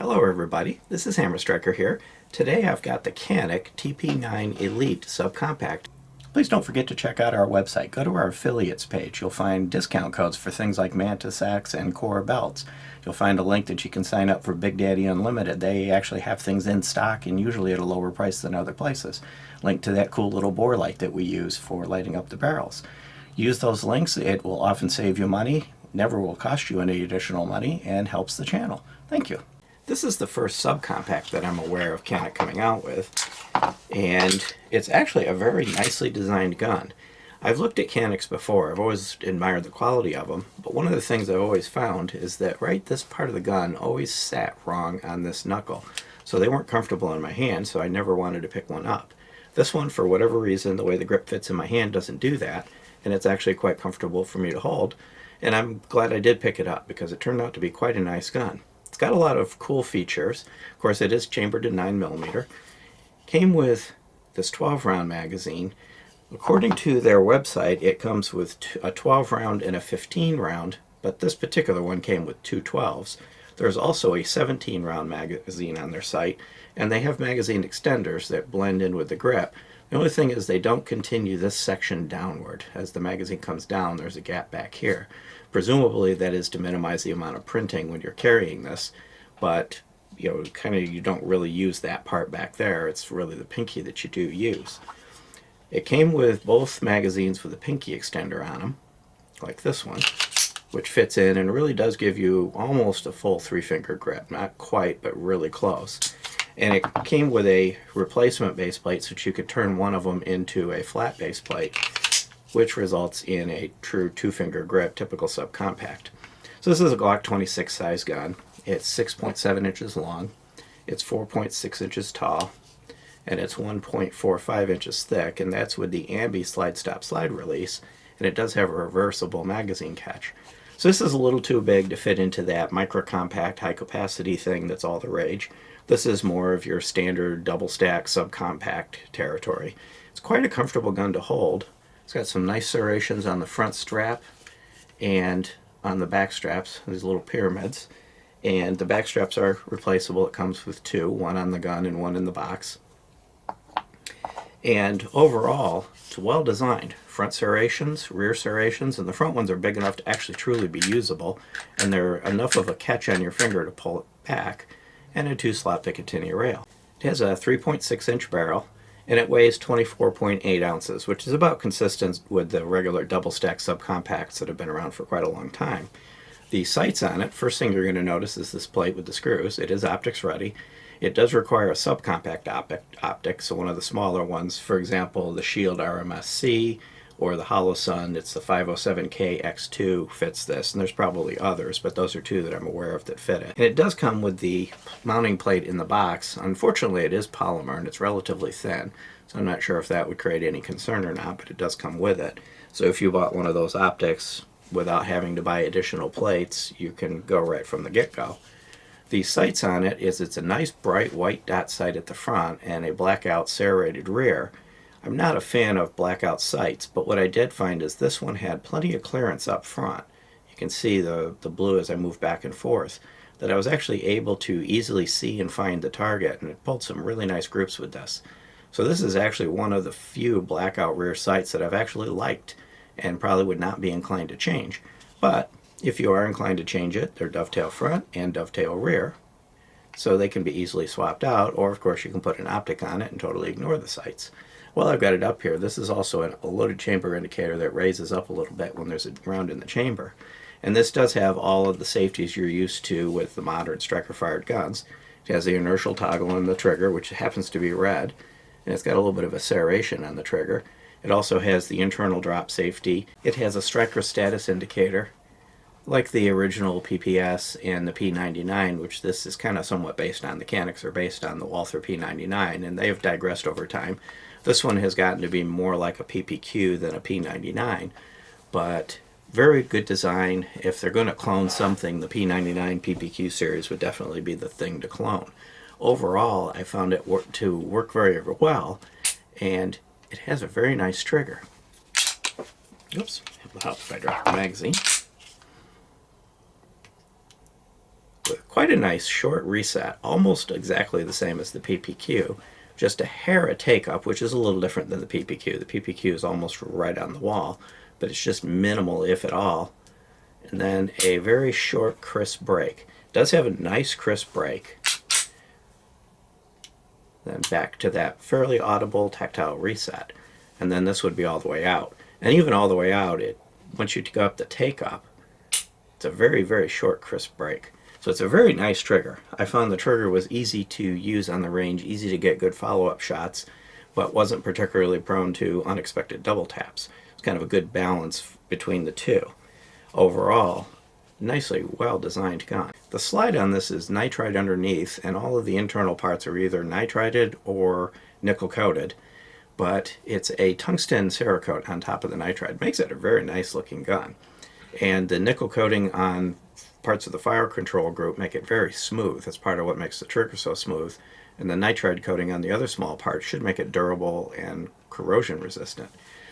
Hello everybody, this is Hammer Striker here. Today I've got the Canik TP9 Elite SubCompact. Please don't forget to check out our website. Go to our affiliates page. You'll find discount codes for things like Mantis X and Core belts. You'll find a link that you can sign up for Big Daddy Unlimited. They actually have things in stock and usually at a lower price than other places. Link to that cool little bore light that we use for lighting up the barrels. Use those links. It will often save you money, never will cost you any additional money, and helps the channel. Thank you. This is the first subcompact that I'm aware of Canik coming out with, and it's actually a very nicely designed gun. I've looked at Caniks before. I've always admired the quality of them, but one of the things I've always found is that this part of the gun always sat wrong on this knuckle. So they weren't comfortable in my hand, so I never wanted to pick one up. This one, for whatever reason, the way the grip fits in my hand doesn't do that, and it's actually quite comfortable for me to hold. And I'm glad I did pick it up because it turned out to be quite a nice gun. It's got a lot of cool features. Of course, it is chambered in 9mm. Came with this 12-round magazine. According to their website, it comes with a 12-round and a 15-round, but this particular one came with two 12s. There's also a 17-round magazine on their site, and they have magazine extenders that blend in with the grip. The only thing is they don't continue this section downward. As the magazine comes down, there's a gap back here. Presumably that is to minimize the amount of printing when you're carrying this, but you don't really use that part back there. It's really the pinky that you do use. It came with both magazines with a pinky extender on them, like this one, which fits in and really does give you almost a full 3-finger grip. Not quite, but really close. And it came with a replacement base plate so that you could turn one of them into a flat base plate, which results in a true 2-finger grip, typical subcompact. So this is a Glock 26 size gun. It's 6.7 inches long, it's 4.6 inches tall, and it's 1.45 inches thick, and that's with the Ambi slide stop slide release, and it does have a reversible magazine catch. So this is a little too big to fit into that micro compact high capacity thing that's all the rage. This is more of your standard double stack subcompact territory. It's quite a comfortable gun to hold. It's got some nice serrations on the front strap and on the back straps, these little pyramids. And the back straps are replaceable. It comes with two, one on the gun and one in the box. And overall, it's well designed. Front serrations, rear serrations, and the front ones are big enough to actually truly be usable. And they're enough of a catch on your finger to pull it back. And a 2-slot Picatinny rail. It has a 3.6-inch barrel, and it weighs 24.8 ounces, which is about consistent with the regular double-stack subcompacts that have been around for quite a long time. The sights on it, first thing you're going to notice is this plate with the screws. It is optics ready. It does require a subcompact optic, so one of the smaller ones, for example, the Shield RMS-C, or the Holosun, it's the 507K X2 fits this, and there's probably others, but those are two that I'm aware of that fit it. And it does come with the mounting plate in the box. Unfortunately, it is polymer and it's relatively thin, so I'm not sure if that would create any concern or not, but it does come with it. So if you bought one of those optics without having to buy additional plates, you can go right from the get-go. The sights on it is it's a nice bright white dot sight at the front and a blackout serrated rear. I'm not a fan of blackout sights, but what I did find is this one had plenty of clearance up front. You can see the blue as I move back and forth, that I was actually able to easily see and find the target, and it pulled some really nice groups with this. So this is actually one of the few blackout rear sights that I've actually liked and probably would not be inclined to change. But if you are inclined to change it, they're dovetail front and dovetail rear, so they can be easily swapped out, or of course you can put an optic on it and totally ignore the sights. Well, I've got it up here. This is also a loaded chamber indicator that raises up a little bit when there's a round in the chamber. And this does have all of the safeties you're used to with the modern striker-fired guns. It has the inertial toggle on the trigger, which happens to be red, and it's got a little bit of a serration on the trigger. It also has the internal drop safety. It has a striker status indicator, like the original PPS and the P99, which this is kind of somewhat based on. The Caniks are based on the Walther P99, and they have digressed over time. This one has gotten to be more like a PPQ than a P99, but very good design. If they're going to clone something, the P99 PPQ series would definitely be the thing to clone. Overall, I found it to work very well, and it has a very nice trigger. Oops, it'll help if I drop the magazine. With Quite a nice short reset, almost exactly the same as the PPQ, just a hair a take up, which is a little different than the PPQ. The PPQ is almost right on the wall, but it's just minimal, if at all. And then a very short, crisp break. It does have a nice crisp break. Then back to that fairly audible tactile reset. And then this would be all the way out. And even all the way out, once you go up the take up, it's a very, very short, crisp break. So it's a very nice trigger. I found the trigger was easy to use on the range, easy to get good follow-up shots, but wasn't particularly prone to unexpected double taps. It's kind of a good balance between the two. Overall, nicely well-designed gun. The slide on this is nitride underneath, and all of the internal parts are either nitrided or nickel-coated, but it's a tungsten Cerakote on top of the nitride. Makes it a very nice-looking gun. And the nickel coating on parts of the fire control group make it very smooth. That's part of what makes the trigger so smooth. And the nitride coating on the other small parts should make it durable and corrosion resistant.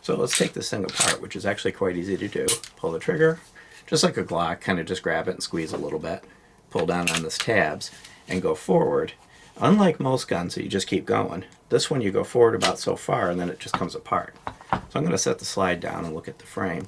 So let's take this thing apart, which is actually quite easy to do. Pull the trigger, just like a Glock, kind of just grab it and squeeze a little bit. Pull down on this tabs and go forward. Unlike most guns that you just keep going, this one you go forward about so far and then it just comes apart. So I'm going to set the slide down and look at the frame.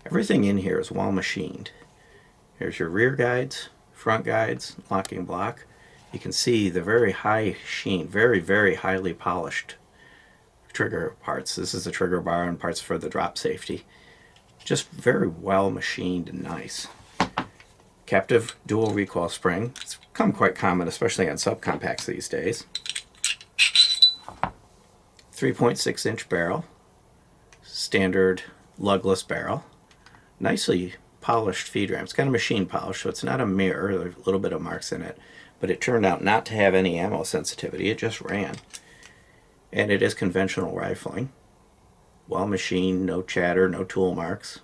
Everything in here is well machined. Here's your rear guides, front guides, locking block. You can see the very high sheen, very, very highly polished trigger parts. This is the trigger bar and parts for the drop safety. Just very well machined and nice. Captive dual recoil spring. It's become quite common, especially on subcompacts these days. 3.6-inch barrel. Standard lugless barrel. Nicely polished feed ram. It's kind of machine polish, so it's not a mirror. There's a little bit of marks in it, but it turned out not to have any ammo sensitivity. It just ran. And it is conventional rifling. Well machined, no chatter, no tool marks.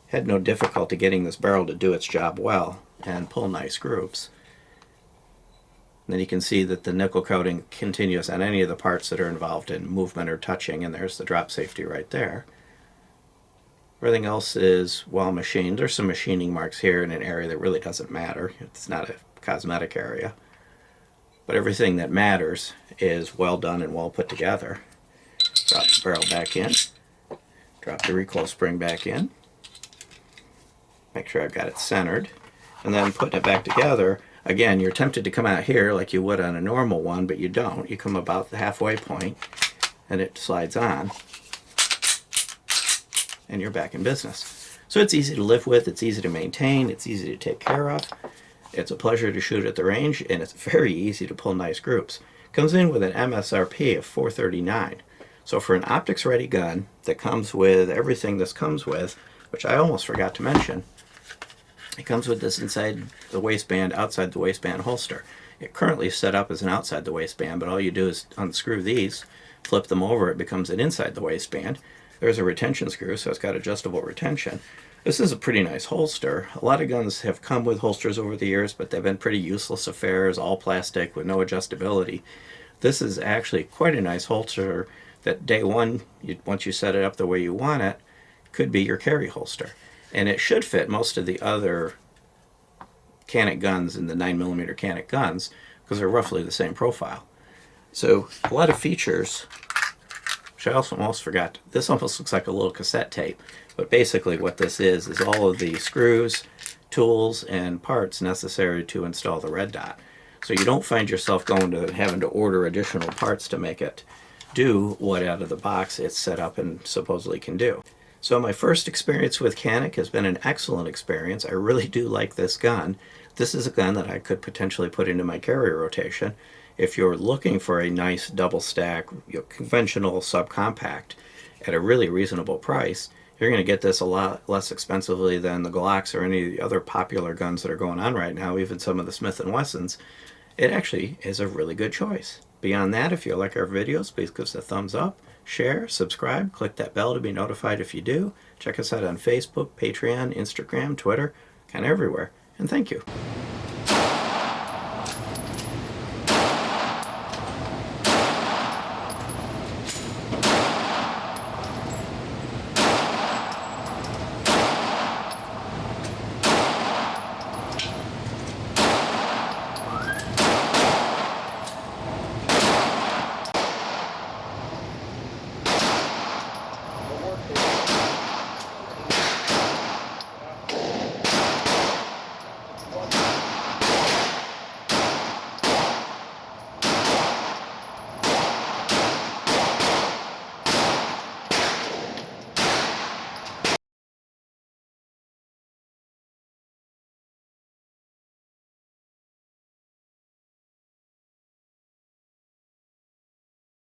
Had no difficulty getting this barrel to do its job well and pull nice groups. And then you can see that the nickel coating continues on any of the parts that are involved in movement or touching, and there's the drop safety right there. Everything else is well machined. There's some machining marks here in an area that really doesn't matter. It's not a cosmetic area. But everything that matters is well done and well put together. Drop the barrel back in. Drop the recoil spring back in. Make sure I've got it centered. And then putting it back together, again, you're tempted to come out here like you would on a normal one, but you don't. You come about the halfway point and it slides on. And you're back in business. So it's easy to live with, it's easy to maintain, it's easy to take care of. It's a pleasure to shoot at the range, and it's very easy to pull nice groups. Comes in with an MSRP of $439. So for an optics ready gun that comes with everything this comes with, which I almost forgot to mention, it comes with this inside the waistband, outside the waistband holster. It currently is set up as an outside the waistband, but all you do is unscrew these, flip them over, it becomes an inside the waistband. There's a retention screw, so it's got adjustable retention. This is a pretty nice holster. A lot of guns have come with holsters over the years, but they've been pretty useless affairs, all plastic with no adjustability. This is actually quite a nice holster that day one, once you set it up the way you want it, could be your carry holster. And it should fit most of the other Canik guns in the 9mm Canik guns because they're roughly the same profile. So a lot of features. I also almost forgot, this almost looks like a little cassette tape, but basically what this is all of the screws, tools, and parts necessary to install the red dot. So you don't find yourself having to order additional parts to make it do what out of the box it's set up and supposedly can do. So my first experience with Canik has been an excellent experience. I really do like this gun. This is a gun that I could potentially put into my carrier rotation. If you're looking for a nice double stack, conventional subcompact at a really reasonable price, you're going to get this a lot less expensively than the Glocks or any of the other popular guns that are going on right now, even some of the Smith & Wessons. It actually is a really good choice. Beyond that, if you like our videos, please give us a thumbs up, share, subscribe, click that bell to be notified if you do. Check us out on Facebook, Patreon, Instagram, Twitter, kind of everywhere. And thank you.